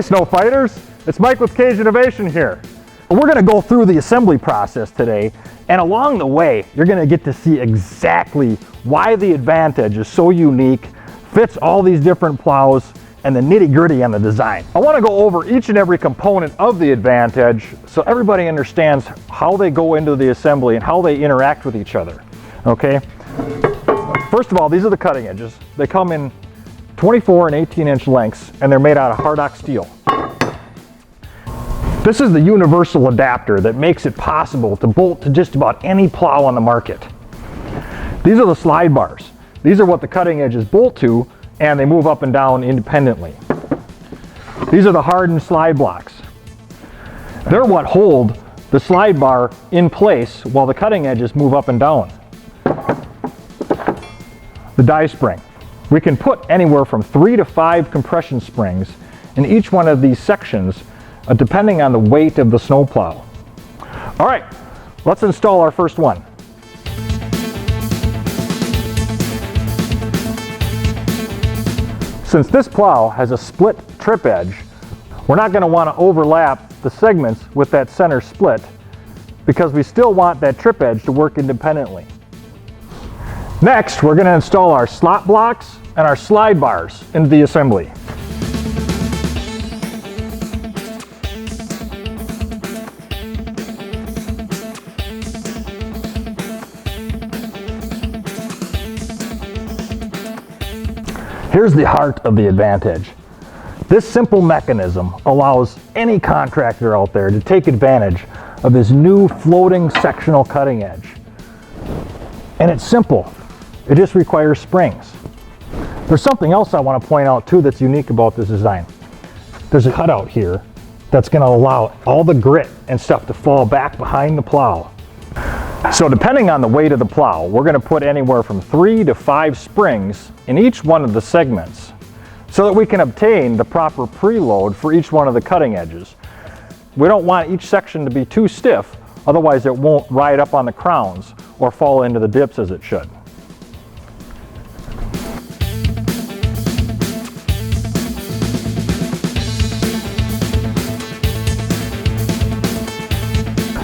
Hey Snow Fighters, it's Mike with KAGE Innovation here. We're going to go through the assembly process today, and along the way you're going to get to see exactly why the AdvantEDGE is so unique, fits all these different plows, and the nitty-gritty on the design. I want to go over each and every component of the AdvantEDGE so everybody understands how they go into the assembly and how they interact with each other. Okay? First of all, these are the cutting edges. They come in 24 and 18-inch lengths, and they're made out of hard-ox steel. This is the universal adapter that makes it possible to bolt to just about any plow on the market. These are the slide bars. These are what the cutting edges bolt to, and they move up and down independently. These are the hardened slide blocks. They're what hold the slide bar in place while the cutting edges move up and down. The die spring. We can put anywhere from 3 to 5 compression springs in each one of these sections, depending on the weight of the snowplow. All right, let's install our first one. Since this plow has a split trip edge, we're not going to want to overlap the segments with that center split because we still want that trip edge to work independently. Next, we're going to install our slot blocks and our slide bars into the assembly. Here's the heart of the AdvantEDGE. This simple mechanism allows any contractor out there to take advantage of this new floating sectional cutting edge. And it's simple. It just requires springs. There's something else I want to point out too that's unique about this design. There's a cutout here that's going to allow all the grit and stuff to fall back behind the plow. So depending on the weight of the plow, we're going to put anywhere from 3 to 5 springs in each one of the segments so that we can obtain the proper preload for each one of the cutting edges. We don't want each section to be too stiff, otherwise it won't ride up on the crowns or fall into the dips as it should.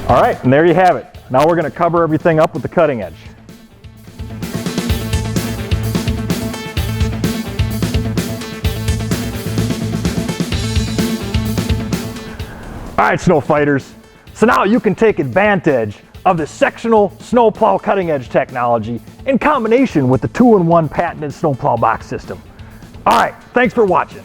All right, and there you have it. Now we're going to cover everything up with the cutting edge. All right, snow fighters. So now you can take advantage of the sectional snowplow cutting edge technology in combination with the 2-in-1 patented snowplow box system. All right, thanks for watching.